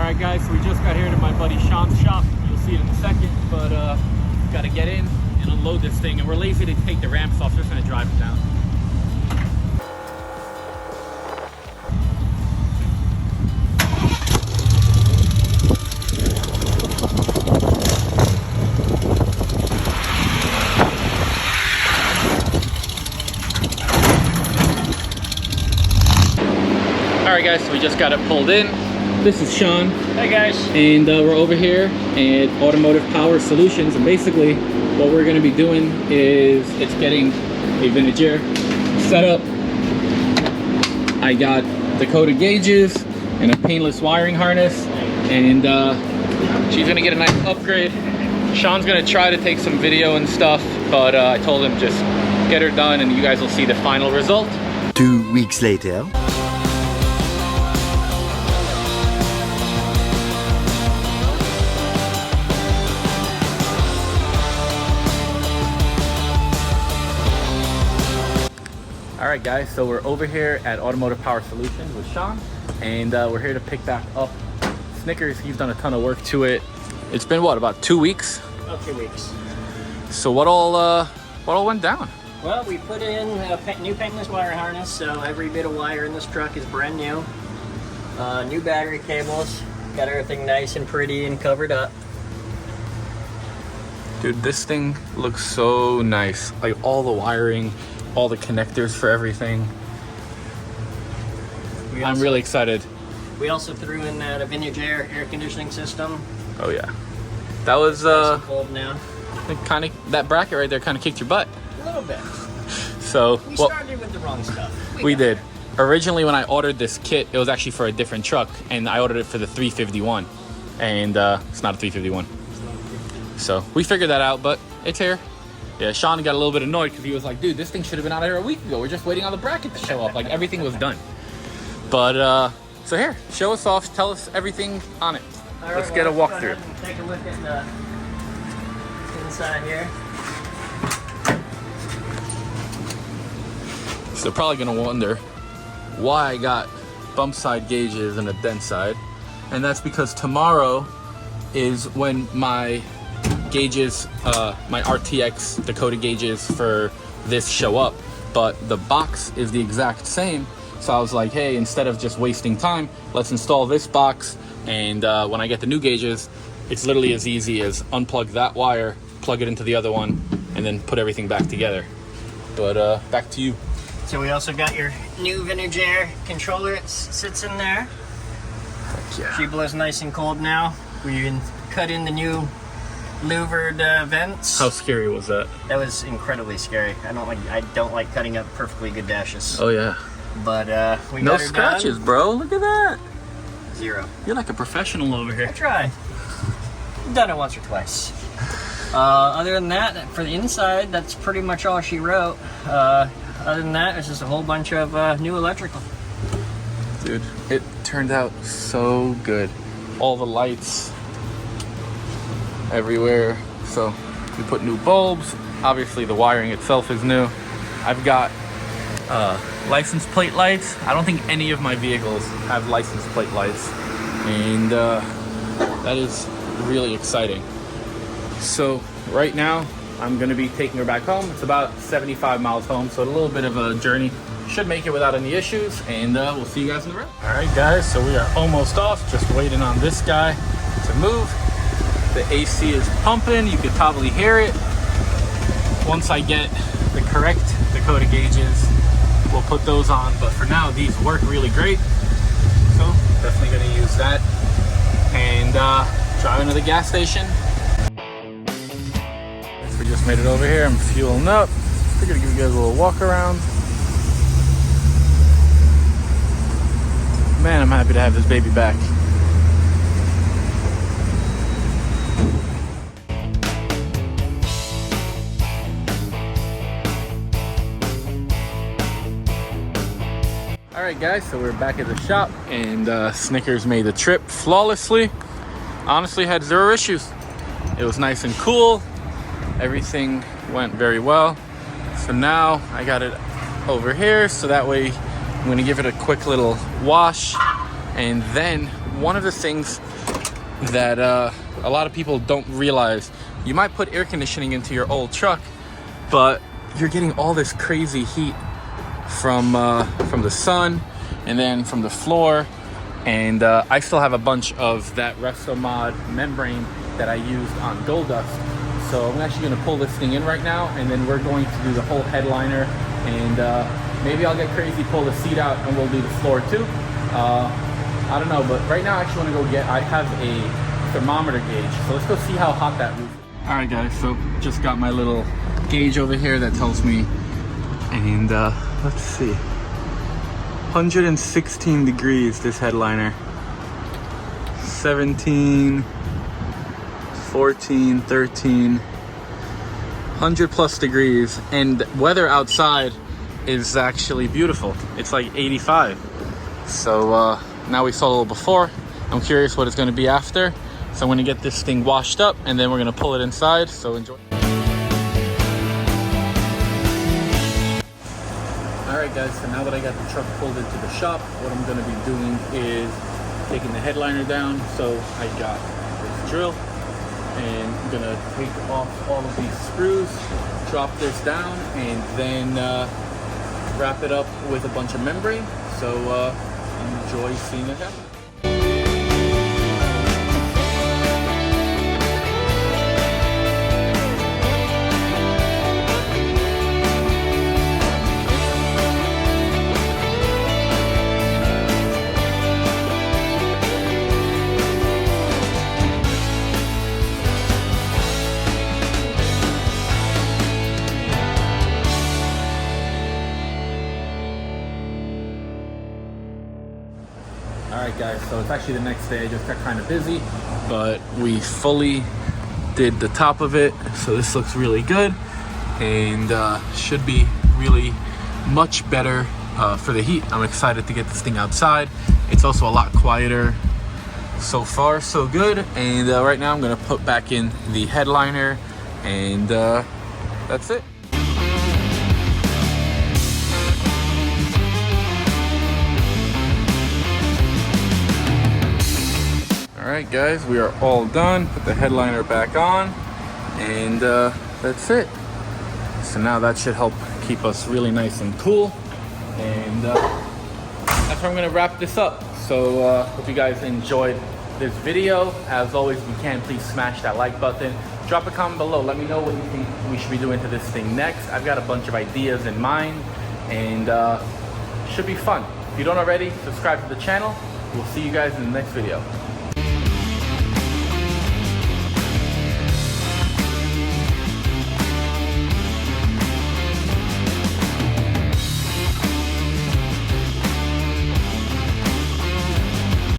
Alright guys, so we just got here to my buddy Sean's shop. You'll see it in a second, but gotta get in and unload this thing, and we're lazy to take the ramps off, so we're just gonna drive it down. Alright guys, so we just got it pulled in. This is Sean. Hey guys. And we're over here at Automotive Power Solutions, and basically what we're going to be doing is it's getting a vintage air set up. I got Dakota gauges and a painless wiring harness, and she's going to get a nice upgrade. Sean's going to try to take some video and stuff, but I told him just get her done and you guys will see the final result. 2 weeks later. Alright guys, so we're over here at Automotive Power Solutions with Sean, and we're here to pick back up Snickers. He's done a ton of work to it. It's been what, about 2 weeks? About 2 weeks. So what all went down? Well, we put in a new paintless wire harness, so every bit of wire in this truck is brand new. New battery cables, got everything nice and pretty and covered up. Dude, this thing looks so nice. Like all the wiring, all the connectors for everything. I'm really excited. We also threw in that vintage air conditioning system. Oh yeah, that was Nice and cold now. kind of, that bracket right there kind of kicked your butt. A little bit. So We started with the wrong stuff. We did. Originally, when I ordered this kit, it was actually for a different truck, and I ordered it for the 351, and it's not a 351. So we figured that out, but it's here. Yeah, Sean got a little bit annoyed because he was like, dude, this thing should have been out of here a week ago. We're just waiting on the bracket to show up. Like, everything was done. But, so here, show us off. Tell us everything on it. All right, Let's get a go walkthrough. ahead and take a look at the inside here. So they're probably going to wonder why I got bump side gauges and a dent side. And that's because tomorrow is when my gauges, my RTX Dakota gauges for this show up, but the box is the exact same. So I was like, hey, instead of just wasting time, let's install this box, and when I get the new gauges, it's literally as easy as unplug that wire, plug it into the other one, and then put everything back together. But back to you. So we also got your new vintage air controller. It sits in there. Heck yeah. She blows nice and cold now. We even cut in the new louvered vents. How scary was that? That was incredibly scary. I don't like cutting up perfectly good dashes. Oh yeah. But we No got her scratches, done. bro. Look at that. 0. You're like a professional over I here. tried. Done it once or twice. Other than that, for the inside, that's pretty much all she wrote. Other than that, it's just a whole bunch of new electrical. Dude, it turned out so good. All the lights everywhere. So we put new bulbs. Obviously the wiring itself is new. I've got license plate lights. I don't think any of my vehicles have license plate lights, and that is really exciting. So right now I'm gonna be taking her back home. It's about 75 miles home, so a little bit of a journey. Should make it without any issues, and we'll see you guys on the road. All right guys, so we are almost off, just waiting on this guy to move. The AC is pumping, you could probably hear it. Once I get the correct Dakota gauges, we'll put those on, but for now these work really great, so definitely gonna use that. And driving to the gas station. We just made it over here. I'm fueling up. We're gonna give you guys a little walk around. Man, I'm happy to have this baby back. All right guys, so we're back at the shop, and Snickers made the trip flawlessly. Honestly, had 0 issues. It was nice and cool. Everything went very well. So now I got it over here, so that way I'm gonna give it a quick little wash, and then one of the things that a lot of people don't realize, you might put air conditioning into your old truck, but you're getting all this crazy heat from the sun and then from the floor. And I still have a bunch of that Resto Mod membrane that I used on Gold Dust. So I'm actually gonna pull this thing in right now, and then we're going to do the whole headliner, and maybe I'll get crazy, pull the seat out, and we'll do the floor too. I don't know, but right now I actually wanna I have a thermometer gauge, so let's go see how hot that roof is. All right guys, so just got my little gauge over here that tells me, and let's see. 116 degrees, this headliner. 17, 14, 13, 100 plus degrees, and weather outside is actually beautiful. It's like 85. So now we saw a little before. I'm curious what it's gonna be after. So I'm gonna get this thing washed up, and then we're gonna pull it inside, so enjoy. Alright guys, so now that I got the truck pulled into the shop, what I'm going to be doing is taking the headliner down. So I got this drill, and I'm going to take off all of these screws, drop this down, and then wrap it up with a bunch of membrane. So enjoy seeing it happen. Alright guys, so it's actually the next day. I just got kind of busy, but we fully did the top of it. So this looks really good, and should be really much better for the heat. I'm excited to get this thing outside. It's also a lot quieter. So far, so good. And right now I'm gonna put back in the headliner, and that's it. Alright guys, we are all done. Put the headliner back on, and that's it. So now that should help keep us really nice and cool, and that's how I'm gonna wrap this up. So hope you guys enjoyed this video. As always, if you can, please smash that like button. Drop a comment below. Let me know what you think we should be doing to this thing next. I've got a bunch of ideas in mind, and should be fun. If you don't already, subscribe to the channel. We'll see you guys in the next video.